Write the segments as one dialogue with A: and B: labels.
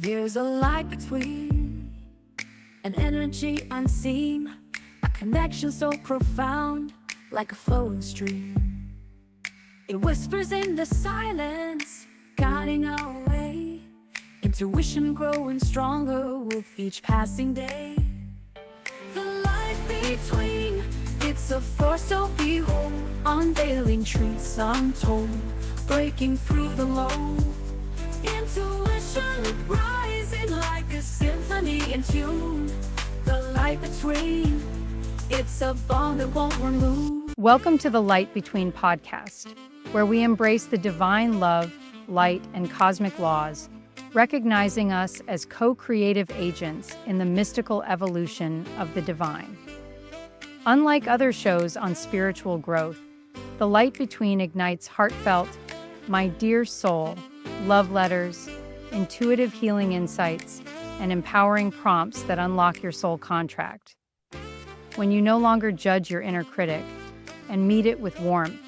A: There's a light between, an energy unseen, a connection so profound, like a flowing stream. It whispers in the silence, guiding our way, intuition growing stronger with each passing day. The light between, it's a force to behold, unveiling truths untold, breaking through the low. Intuition rising like a symphony in tune. The light between, it's a bond that won't remove.
B: Welcome to the Light Between podcast, where we embrace the divine love, light, and cosmic laws, recognizing us as co-creative agents in the mystical evolution of the divine. Unlike other shows on spiritual growth, The Light Between ignites heartfelt, my dear soul, love letters, intuitive healing insights, and empowering prompts that unlock your soul contract. When you no longer judge your inner critic and meet it with warmth,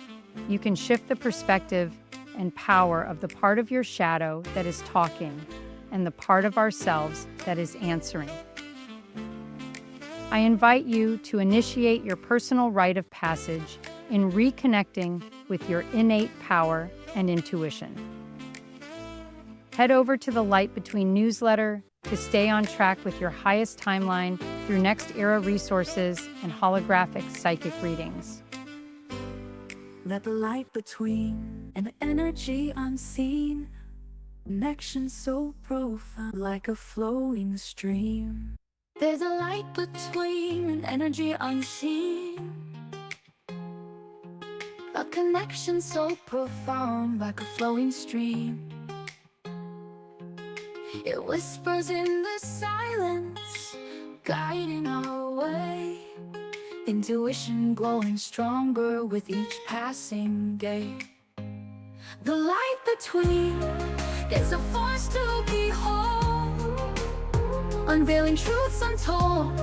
B: you can shift the perspective and power of the part of your shadow that is talking and the part of ourselves that is answering. I invite you to initiate your personal rite of passage in reconnecting with your innate power and intuition. Head over to the Light Between newsletter to stay on track with your highest timeline through next era resources and holographic psychic readings.
A: Let the light between, an energy unseen, connection so profound like a flowing stream. There's a light between, an energy unseen, a connection so profound like a flowing stream. It whispers in the silence, guiding our way, intuition growing stronger with each passing day. The light between, it's a force to behold, unveiling truths untold,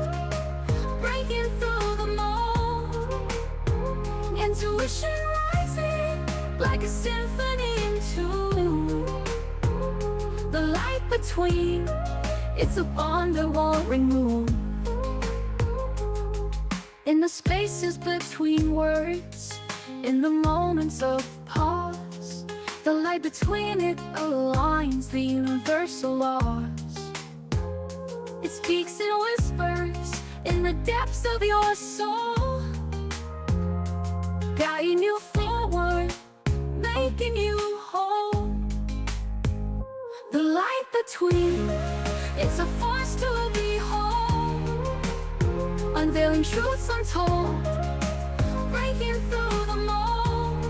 A: breaking through the mold. Intuition rising like a symphony in tune. The light between, it's a bond that won't remove. In the spaces between words, in the moments of pause, the light between it aligns the universal laws. It speaks in whispers in the depths of your soul, guiding you forward, making you whole. The light between, it's a force to behold, unveiling truths untold, breaking through the mold.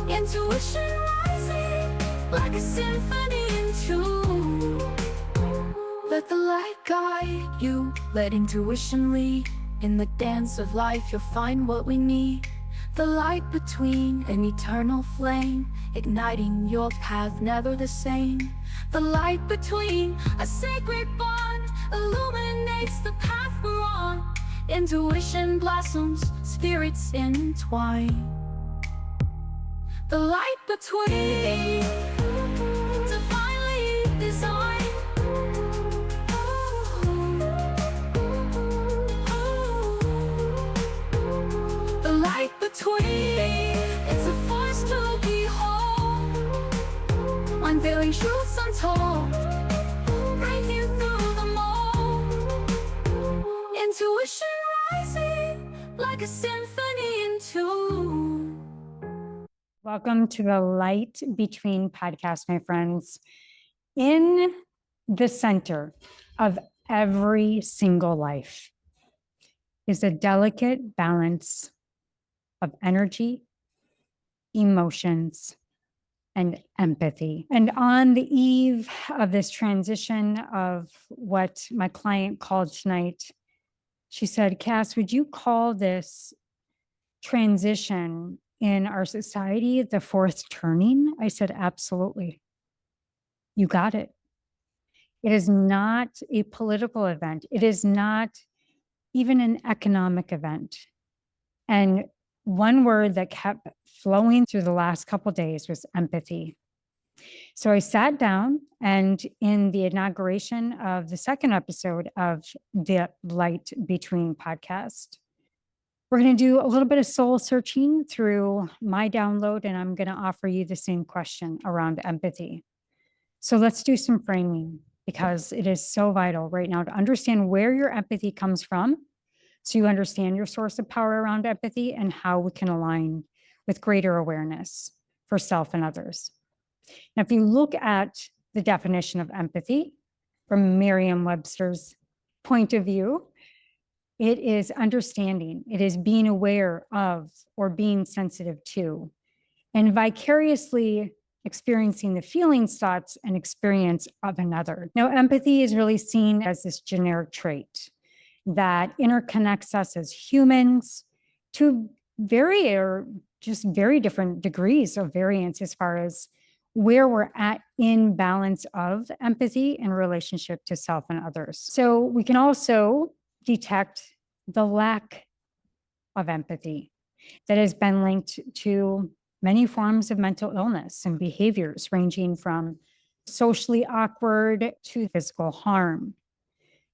A: Intuition rising like a symphony in tune. Let the light guide you, let intuition lead. In the dance of life you'll find what we need. The light between, an eternal flame, igniting your path never the same. The light between, a sacred bond, illuminates the path we're on. Intuition blossoms, spirits entwine. The light between, divinely designed. The light between, it's a force to behold, unveiling truths untold, breaking through the mold. Intuition rising like a symphony in tune.
B: Welcome to the Light Between podcast, my friends. In the center of every single life is a delicate balance of energy, emotions, and empathy. And on the eve of this transition of what my client called tonight, she said, Cass, would you call this transition in our society the fourth turning? I said, absolutely. You got it. It is not a political event. It is not even an economic event. And one word that kept flowing through the last couple of days was empathy. So I sat down, and in the inauguration of the second episode of the Light Between podcast, we're going to do a little bit of soul searching through my download, and I'm going to offer you the same question around empathy. So let's do some framing, because it is so vital right now to understand where your empathy comes from, so you understand your source of power around empathy and how we can align with greater awareness for self and others. Now, if you look at the definition of empathy from Merriam-Webster's point of view, it is understanding, it is being aware of or being sensitive to, and vicariously experiencing the feelings, thoughts, and experience of another. Now, empathy is really seen as this generic trait that interconnects us as humans to very different degrees of variance as far as where we're at in balance of empathy in relationship to self and others. So we can also detect the lack of empathy that has been linked to many forms of mental illness and behaviors ranging from socially awkward to physical harm.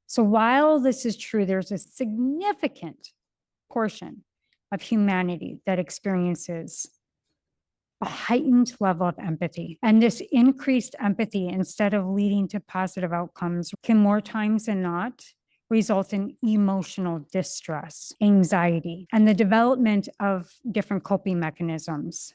B: So while this is true, there's a significant portion of humanity that experiences a heightened level of empathy. And this increased empathy, instead of leading to positive outcomes, can more times than not result in emotional distress, anxiety, and the development of different coping mechanisms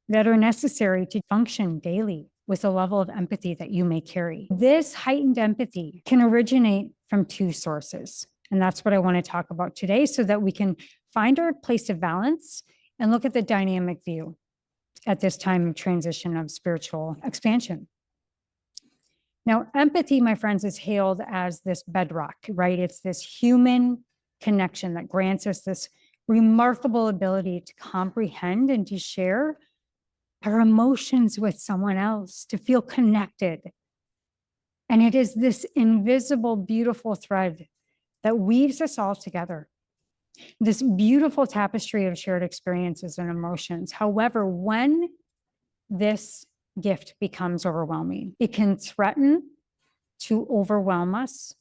B: that are necessary to function daily with a level of empathy that you may carry. This heightened empathy can originate from two sources. And that's what I want to talk about today, so that we can find our place of balance and look at the dynamic view at this time of transition of spiritual expansion. Now, empathy, my friends, is hailed as this bedrock, right? It's this human connection that grants us this remarkable ability to comprehend and to share our emotions with someone else, to feel connected. And it is this invisible, beautiful thread that weaves us all together, this beautiful tapestry of shared experiences and emotions. However, when this gift becomes overwhelming, it can threaten to overwhelm us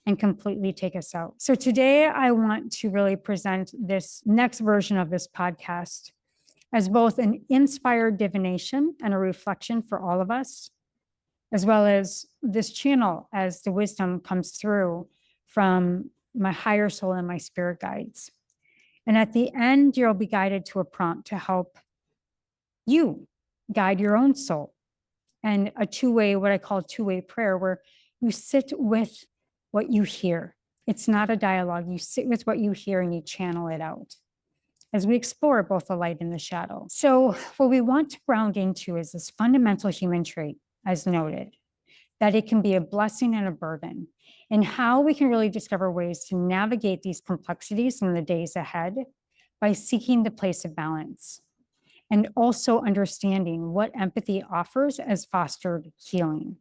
B: and completely take us out. So today I want to really present this next version of this podcast as both an inspired divination and a reflection for all of us, as well as this channel as the wisdom comes through from my higher soul and my spirit guides. And at the end, you'll be guided to a prompt to help you guide your own soul, and a two-way, what I call two-way prayer, where you sit with what you hear. It's not a dialogue. You sit with what you hear and you channel it out as we explore both the light and the shadow. So what we want to ground into is this fundamental human trait, as noted, that it can be a blessing and a burden, and how we can really discover ways to navigate these complexities in the days ahead by seeking the place of balance, and also understanding what empathy offers as fostered healing.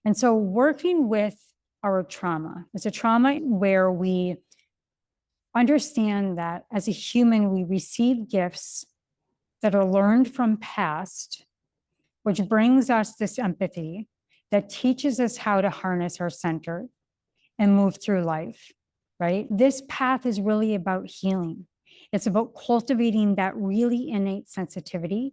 B: And so working with our trauma, it's a trauma where we understand that as a human, we receive gifts that are learned from past, which brings us this empathy that teaches us how to harness our center and move through life, right? This path is really about healing. It's about cultivating that really innate sensitivity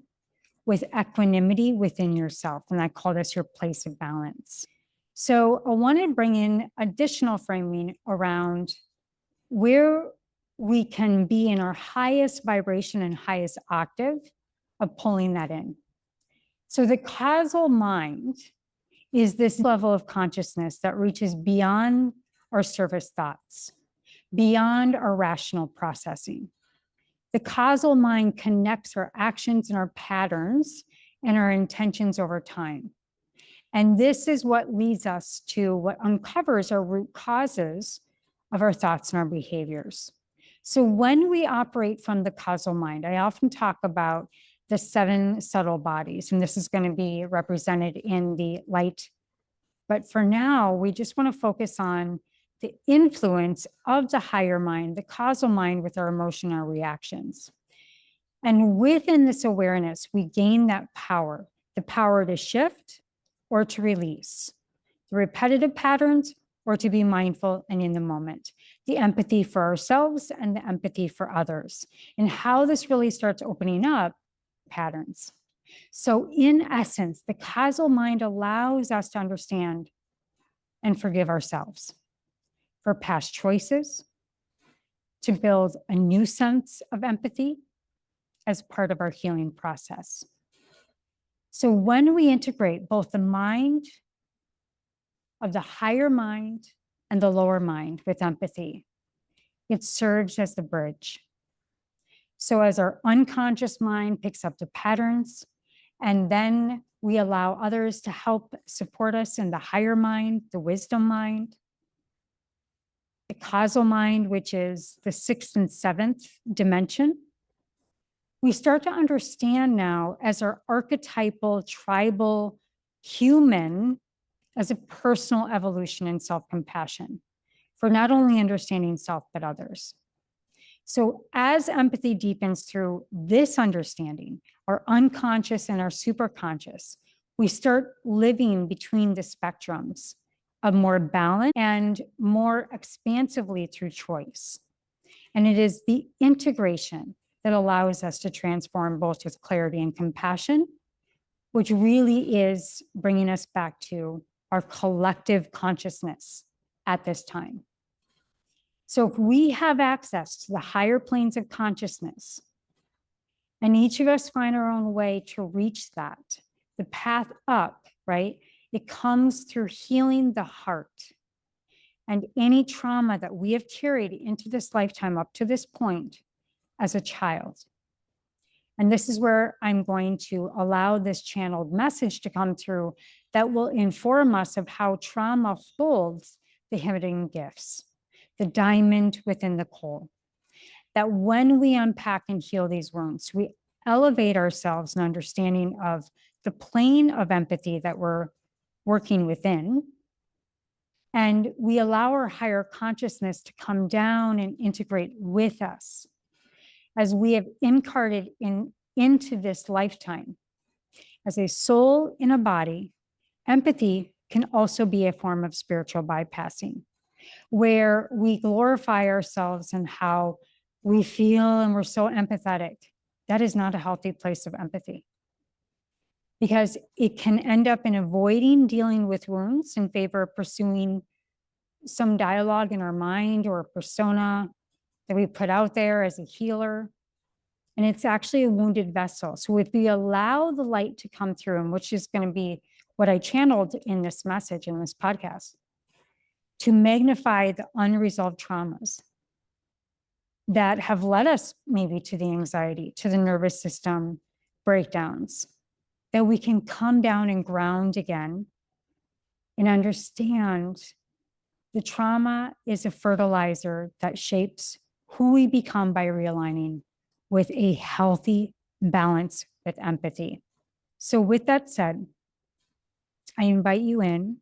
B: with equanimity within yourself. And I call this your place of balance. So I want to bring in additional framing around where we can be in our highest vibration and highest octave of pulling that in. So the causal mind is this level of consciousness that reaches beyond our surface thoughts, beyond our rational processing. The causal mind connects our actions and our patterns and our intentions over time. And this is what leads us to what uncovers our root causes of our thoughts and our behaviors. So when we operate from the causal mind, I often talk about the 7 subtle bodies, and this is going to be represented in the light. But for now, we just want to focus on the influence of the higher mind, the causal mind, with our emotion, our reactions. And within this awareness, we gain that power the power to shift or to release, the repetitive patterns or to be mindful and in the moment, the empathy for ourselves and the empathy for others, and how this really starts opening up patterns. So in essence, the causal mind allows us to understand and forgive ourselves for past choices, to build a new sense of empathy as part of our healing process. So when we integrate both the mind of the higher mind and the lower mind with empathy, it serves as the bridge. So as our unconscious mind picks up the patterns, and then we allow others to help support us in the higher mind, the wisdom mind, the causal mind, which is the 6th and 7th dimension, we start to understand now as our archetypal, tribal human as a personal evolution in self-compassion for not only understanding self, but others. So as empathy deepens through this understanding, our unconscious and our superconscious, we start living between the spectrums of more balance and more expansively through choice. And it is the integration that allows us to transform both with clarity and compassion, which really is bringing us back to our collective consciousness at this time. So if we have access to the higher planes of consciousness, and each of us find our own way to reach that, the path up, right? It comes through healing the heart. And any trauma that we have carried into this lifetime up to this point as a child. And this is where I'm going to allow this channeled message to come through that will inform us of how trauma holds the hidden gifts, the diamond within the coal. That when we unpack and heal these wounds, we elevate ourselves in understanding of the plane of empathy that we're working within. And we allow our higher consciousness to come down and integrate with us as we have incarnated into this lifetime. As a soul in a body, empathy can also be a form of spiritual bypassing, where we glorify ourselves and how we feel and we're so empathetic. That is not a healthy place of empathy, because it can end up in avoiding dealing with wounds in favor of pursuing some dialogue in our mind or a persona that we put out there as a healer. And it's actually a wounded vessel. So if we allow the light to come through, and which is going to be what I channeled in this message, in this podcast, to magnify the unresolved traumas that have led us maybe to the anxiety, to the nervous system breakdowns, that we can come down and ground again and understand the trauma is a fertilizer that shapes who we become by realigning with a healthy balance with empathy. So with that said, I invite you in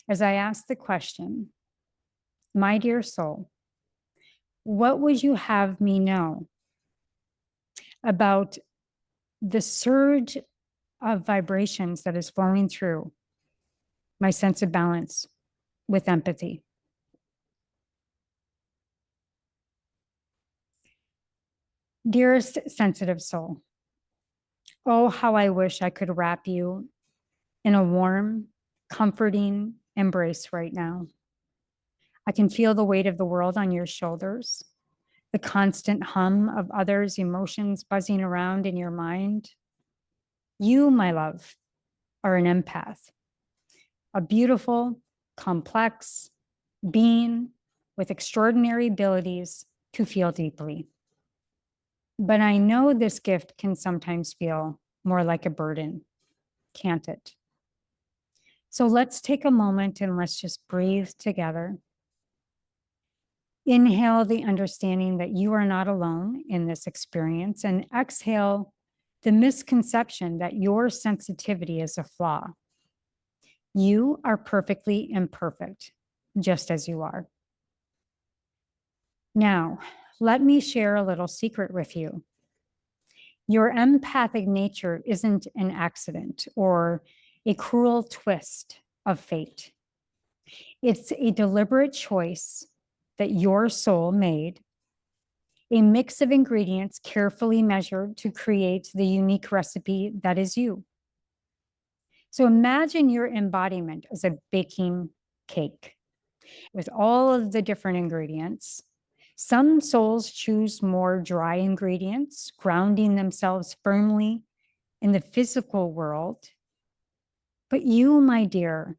B: as I ask the question, my dear soul, what would you have me know about the surge of vibrations that is flowing through my sense of balance with empathy? Dearest sensitive soul, oh, how I wish I could wrap you in a warm, comforting embrace right now. I can feel the weight of the world on your shoulders, the constant hum of others' emotions buzzing around in your mind. You, my love, are an empath, a beautiful, complex being with extraordinary abilities to feel deeply. But I know this gift can sometimes feel more like a burden, can't it? So let's take a moment and let's just breathe together. Inhale the understanding that you are not alone in this experience, and exhale the misconception that your sensitivity is a flaw. You are perfectly imperfect, just as you are. Now, let me share a little secret with you. Your empathic nature isn't an accident or a cruel twist of fate. It's a deliberate choice that your soul made, a mix of ingredients carefully measured to create the unique recipe that is you. So imagine your embodiment as a baking cake with all of the different ingredients. Some souls choose more dry ingredients, grounding themselves firmly in the physical world. But you, my dear,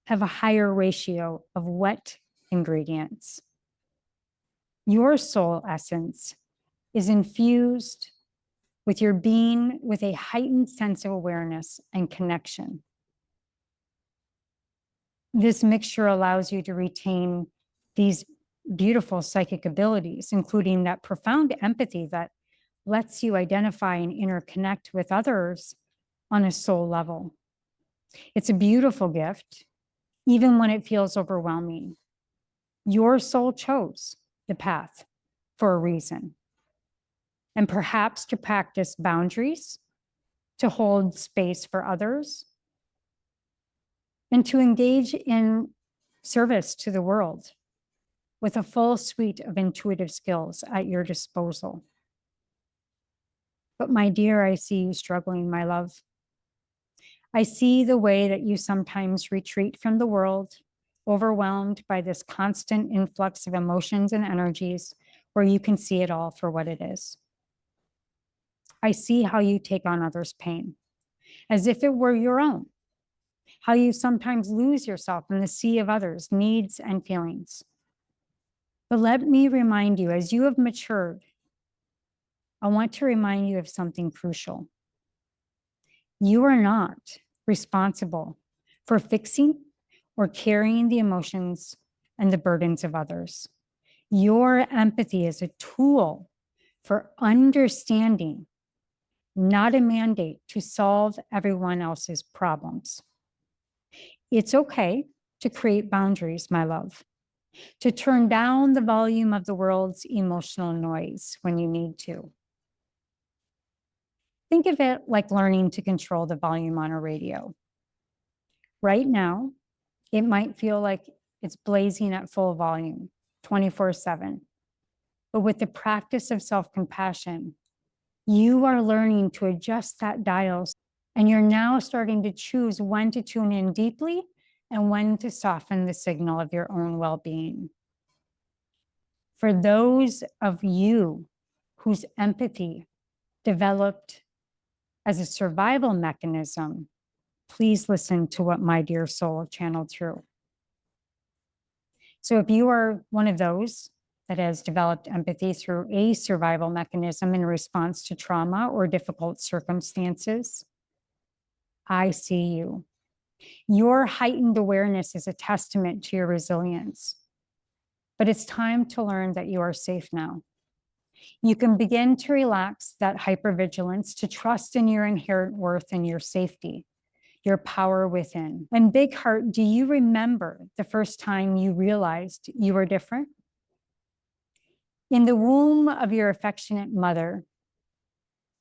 B: have a higher ratio of wet ingredients. Your soul essence is infused with your being with a heightened sense of awareness and connection. This mixture allows you to retain these beautiful psychic abilities, including that profound empathy that lets you identify and interconnect with others on a soul level. It's a beautiful gift, even when it feels overwhelming. Your soul chose the path for a reason, and perhaps to practice boundaries, to hold space for others, and to engage in service to the world with a full suite of intuitive skills at your disposal. But my dear, I see you struggling, my love. I see the way that you sometimes retreat from the world, overwhelmed by this constant influx of emotions and energies where you can see it all for what it is. I see how you take on others' pain as if it were your own, how you sometimes lose yourself in the sea of others' needs and feelings. But let me remind you, as you have matured, I want to remind you of something crucial. You are not responsible for fixing or carrying the emotions and the burdens of others. Your empathy is a tool for understanding, not a mandate to solve everyone else's problems. It's okay to create boundaries, my love, to turn down the volume of the world's emotional noise when you need to. Think of it like learning to control the volume on a radio. Right now, it might feel like it's blazing at full volume, 24/7. But with the practice of self-compassion, you are learning to adjust that dial, and you're now starting to choose when to tune in deeply and when to soften the signal of your own well-being. For those of you whose empathy developed as a survival mechanism, please listen to what my dear soul channeled through. So if you are one of those that has developed empathy through a survival mechanism in response to trauma or difficult circumstances, I see you. Your heightened awareness is a testament to your resilience. But it's time to learn that you are safe now. You can begin to relax that hypervigilance, to trust in your inherent worth and your safety, your power within. And big heart, do you remember the first time you realized you were different? In the womb of your affectionate mother,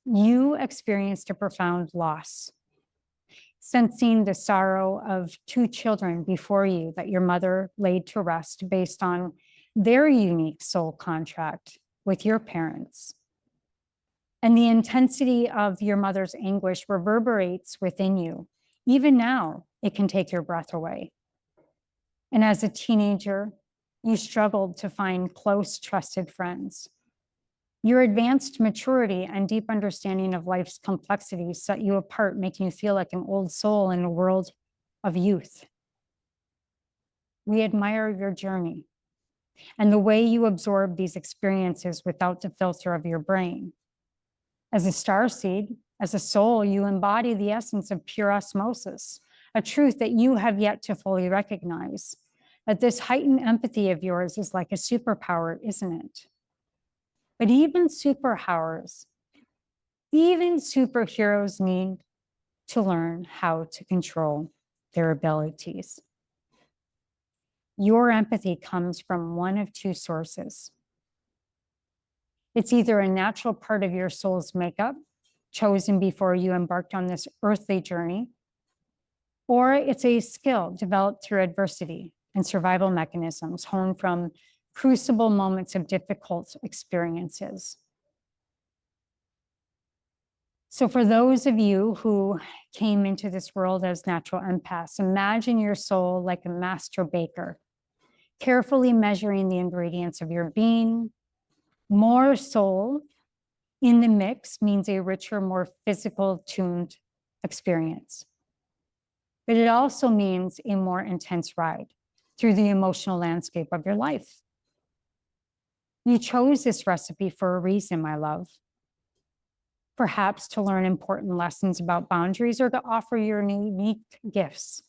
B: you experienced a profound loss, sensing the sorrow of two children before you that your mother laid to rest based on their unique soul contract with your parents. And the intensity of your mother's anguish reverberates within you. Even now, it can take your breath away. And as a teenager, you struggled to find close, trusted friends. Your advanced maturity and deep understanding of life's complexities set you apart, making you feel like an old soul in a world of youth. We admire your journey and the way you absorb these experiences without the filter of your brain. As a starseed, as a soul, you embody the essence of pure osmosis, a truth that you have yet to fully recognize. That this heightened empathy of yours is like a superpower, isn't it? But even superpowers, even superheroes need to learn how to control their abilities. Your empathy comes from one of two sources. It's either a natural part of your soul's makeup, chosen before you embarked on this earthly journey, or it's a skill developed through adversity and survival mechanisms honed from crucible moments of difficult experiences. So for those of you who came into this world as natural empaths, imagine your soul like a master baker, carefully measuring the ingredients of your being. More soul in the mix means a richer, more physical tuned experience. But it also means a more intense ride through the emotional landscape of your life. You chose this recipe for a reason, my love. Perhaps to learn important lessons about boundaries or to offer your unique gifts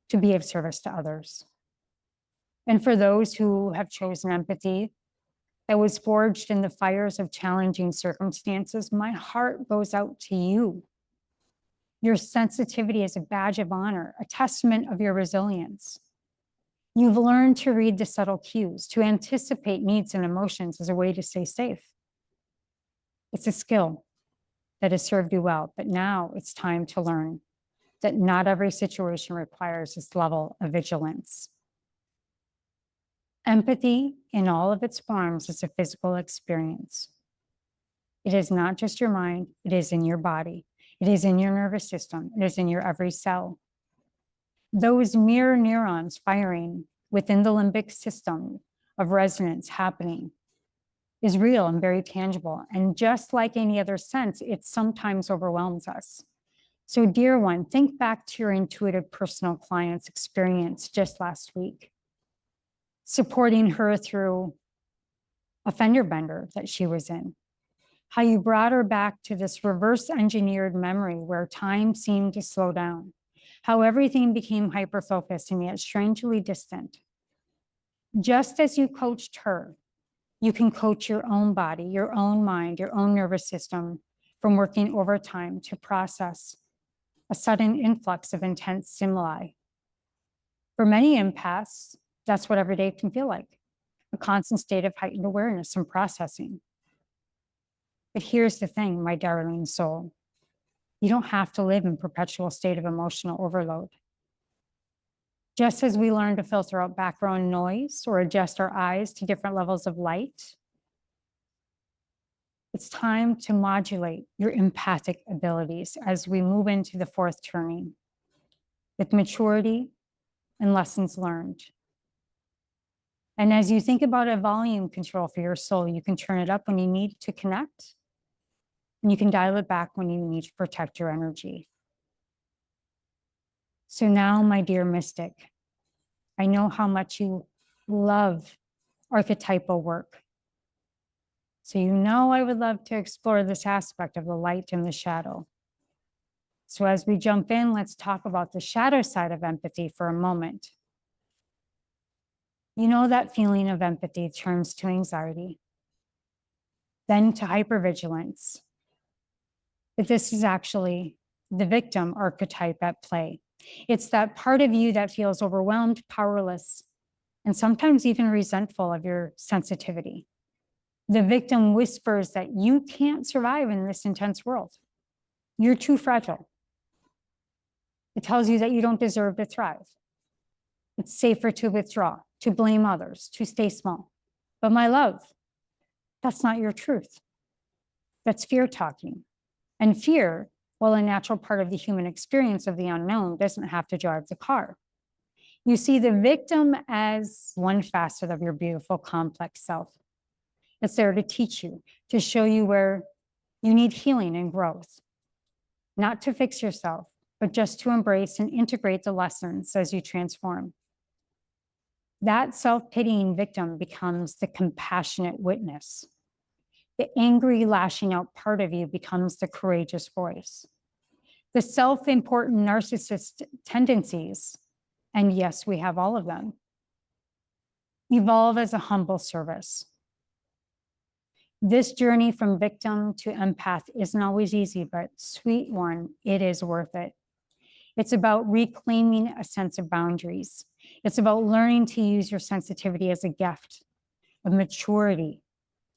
B: to be of service to others. And for those who have chosen empathy that was forged in the fires of challenging circumstances, my heart goes out to you. Your sensitivity is a badge of honor, a testament of your resilience. You've learned to read the subtle cues, to anticipate needs and emotions as a way to stay safe. It's a skill that has served you well, but now it's time to learn that not every situation requires this level of vigilance. Empathy in all of its forms is a physical experience. It is not just your mind, it is in your body. It is in your nervous system. It is in your every cell. Those mirror neurons firing within the limbic system of resonance happening is real and very tangible. And just like any other sense, it sometimes overwhelms us. So, dear one, think back to your intuitive personal client's experience just last week, supporting her through a fender bender that she was in. How you brought her back to this reverse engineered memory where time seemed to slow down, how everything became hyper-focused and yet strangely distant. Just as you coached her, you can coach your own body, your own mind, your own nervous system from working overtime to process a sudden influx of intense stimuli. For many empaths, that's what every day can feel like, a constant state of heightened awareness and processing. But here's the thing, my darling soul. You don't have to live in perpetual state of emotional overload. Just as we learn to filter out background noise or adjust our eyes to different levels of light, it's time to modulate your empathic abilities as we move into the fourth turning with maturity and lessons learned. And as you think about a volume control for your soul, you can turn it up when you need to connect, and you can dial it back when you need to protect your energy. So now, my dear mystic, I know how much you love archetypal work. So you know I would love to explore this aspect of the light and the shadow. So as we jump in, let's talk about the shadow side of empathy for a moment. You know that feeling of empathy turns to anxiety, then to hypervigilance. But this is actually the victim archetype at play. It's that part of you that feels overwhelmed, powerless, and sometimes even resentful of your sensitivity. The victim whispers that you can't survive in this intense world. You're too fragile. It tells you that you don't deserve to thrive. It's safer to withdraw, to blame others, to stay small. But my love, that's not your truth. That's fear talking. And fear, while a natural part of the human experience of the unknown, doesn't have to drive the car. You see the victim as one facet of your beautiful, complex self. It's there to teach you, to show you where you need healing and growth, not to fix yourself, but just to embrace and integrate the lessons as you transform. That self-pitying victim becomes the compassionate witness. The angry, lashing out part of you becomes the courageous voice. The self-important narcissist tendencies, and yes, we have all of them, evolve as a humble service. This journey from victim to empath isn't always easy, but sweet one, it is worth it. It's about reclaiming a sense of boundaries. It's about learning to use your sensitivity as a gift of maturity,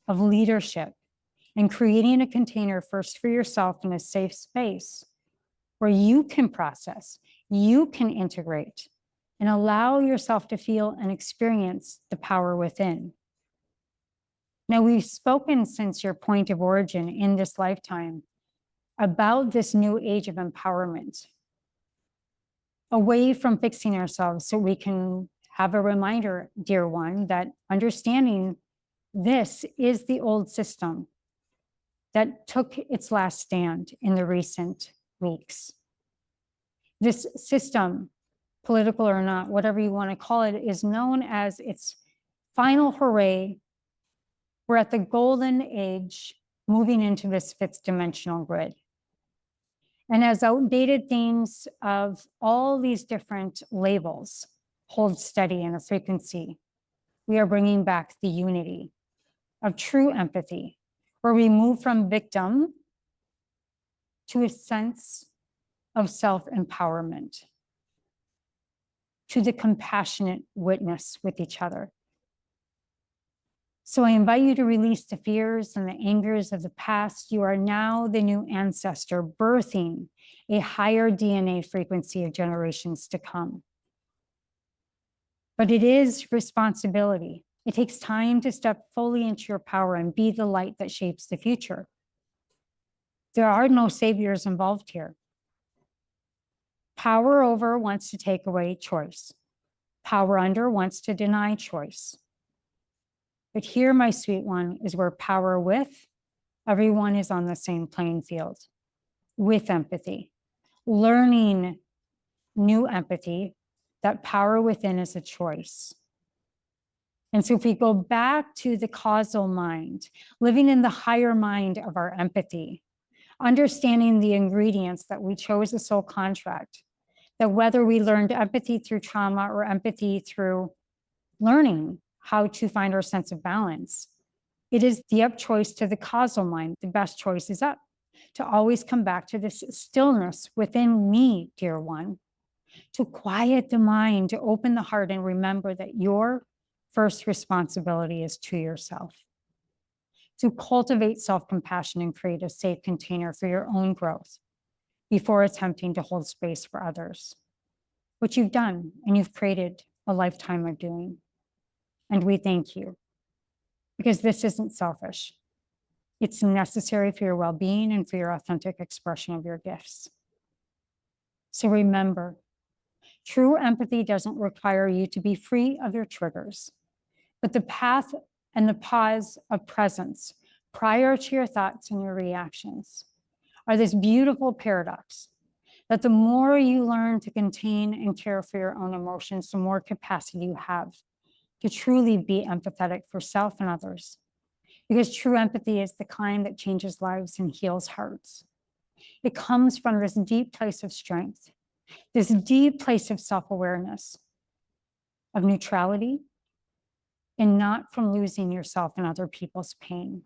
B: of leadership, and creating a container first for yourself in a safe space where you can process, you can integrate, and allow yourself to feel and experience the power within. Now, we've spoken since your point of origin in this lifetime about this new age of empowerment, away from fixing ourselves, so we can have a reminder, dear one, that understanding this is the old system that took its last stand in the recent weeks. This system, political or not, whatever you want to call it, is known as its final hooray. We're at the golden age, moving into this fifth dimensional grid. And as outdated themes of all these different labels hold steady in a frequency, we are bringing back the unity of true empathy, where we move from victim to a sense of self-empowerment, to the compassionate witness with each other. So I invite you to release the fears and the angers of the past. You are now the new ancestor, birthing a higher DNA frequency of generations to come. But it is responsibility. It takes time to step fully into your power and be the light that shapes the future. There are no saviors involved here. Power over wants to take away choice. Power under wants to deny choice. But here, my sweet one, is where power with, everyone is on the same playing field with empathy, learning new empathy, that power within is a choice. And so if we go back to the causal mind, living in the higher mind of our empathy, understanding the ingredients that we chose a soul contract, that whether we learned empathy through trauma or empathy through learning how to find our sense of balance, it is the up choice to the causal mind. The best choice is up, to always come back to this stillness within me, dear one, to quiet the mind, to open the heart and remember that your first responsibility is to yourself, to cultivate self-compassion and create a safe container for your own growth before attempting to hold space for others, which you've done and you've created a lifetime of doing. And we thank you, because this isn't selfish. It's necessary for your well-being and for your authentic expression of your gifts. So remember, true empathy doesn't require you to be free of your triggers, but the path and the pause of presence prior to your thoughts and your reactions are this beautiful paradox that the more you learn to contain and care for your own emotions, the more capacity you have to truly be empathetic for self and others. Because true empathy is the kind that changes lives and heals hearts. It comes from this deep place of strength, this deep place of self-awareness, of neutrality, and not from losing yourself in other people's pain.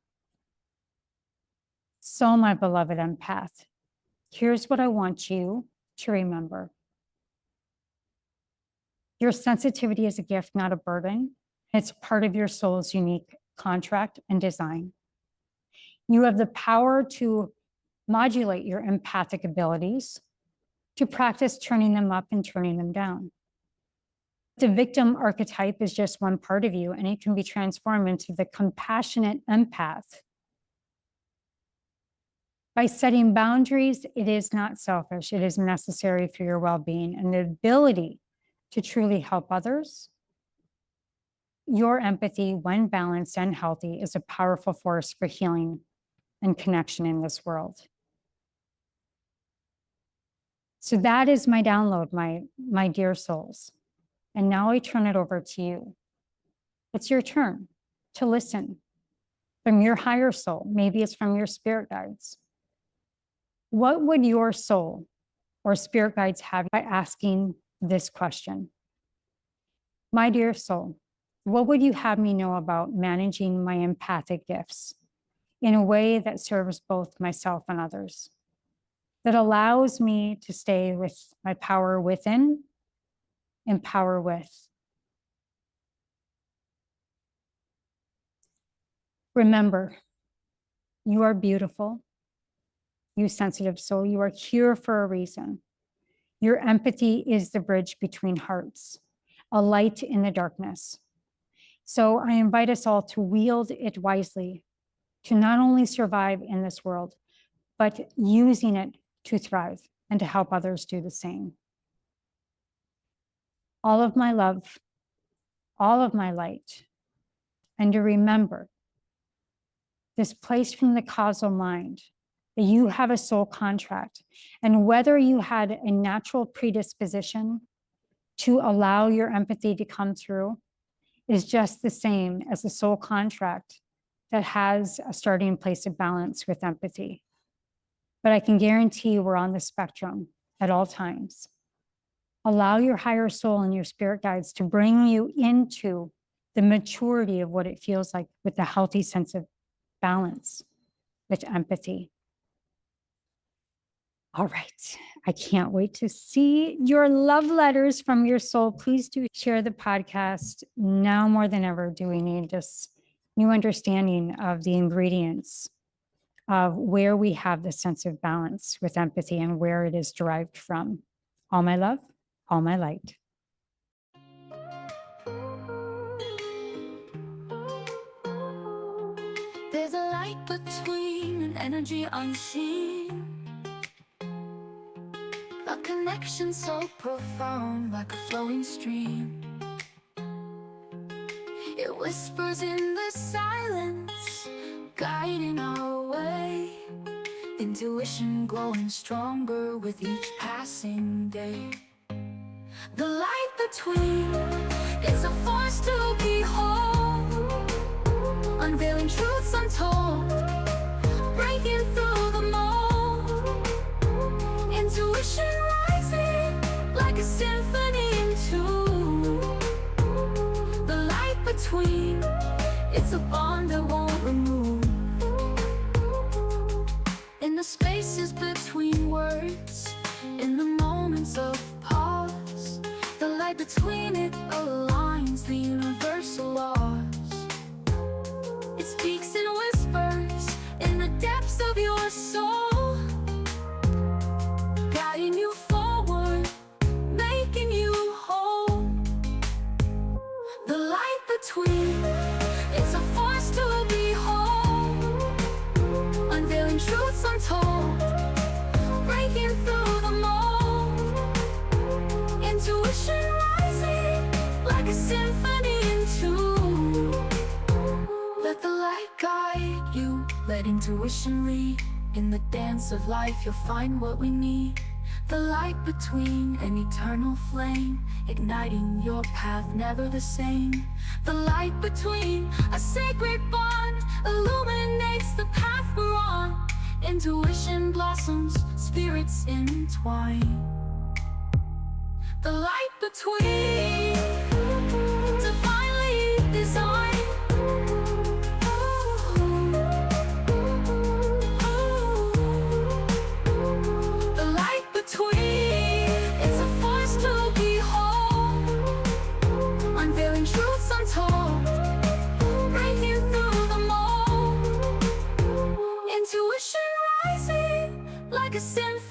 B: So, my beloved empath, here's what I want you to remember. Your sensitivity is a gift, not a burden. It's part of your soul's unique contract and design. You have the power to modulate your empathic abilities, to practice turning them up and turning them down. The victim archetype is just one part of you, and it can be transformed into the compassionate empath. By setting boundaries, it is not selfish. It is necessary for your well-being and the ability to truly help others. Your empathy, when balanced and healthy, is a powerful force for healing and connection in this world. So that is my download, my dear souls. And now I turn it over to you. It's your turn to listen from your higher soul. Maybe it's from your spirit guides. What would your soul or spirit guides have by asking this question? My dear soul, what would you have me know about managing my empathic gifts in a way that serves both myself and others, that allows me to stay with my power within and power with? Remember, You are beautiful, you sensitive soul. You are here for a reason. Your empathy is the bridge between hearts, a light in the darkness. So I invite us all to wield it wisely, to not only survive in this world, but using it to thrive and to help others do the same. All of my love, all of my light, and to remember this place from the causal mind, that you have a soul contract. And whether you had a natural predisposition to allow your empathy to come through is just the same as the soul contract that has a starting place of balance with empathy. But I can guarantee we're on the spectrum at all times. Allow your higher soul and your spirit guides to bring you into the maturity of what it feels like with a healthy sense of balance with empathy. All right. I can't wait to see your love letters from your soul. Please do share the podcast. Now more than ever do we need this new understanding of the ingredients of where we have the sense of balance with empathy and where it is derived from. All my love, all my light.
A: There's a light between an energy unseen, a connection so profound like a flowing stream. It whispers in the silence, guiding our way. Intuition growing stronger with each passing day. The light between is a force to behold, unveiling truths untold, breaking through the mold. Intuition rising like a symphony in tune. The light between, it's a bond that won't remove. In the spaces between words, in the moments of pause, the light between it aligns the universal laws. It speaks in whispers in the depths of your soul, guiding you forward, making you whole. The light between, it's a force to behold, unveiling truths untold, breaking through the mold. Intuition rising like a symphony in tune. Let the light guide you, let intuition lead. In the dance of life you'll find what we need. The light between, an eternal flame, igniting your path, never the same. The light between, a sacred bond, illuminates the path we're on. Intuition blossoms, spirits entwine. The light between, divinely designed. The light between, it's a force to behold, unveiling truths untold, breaking through the mold. Intuition rising like a symphony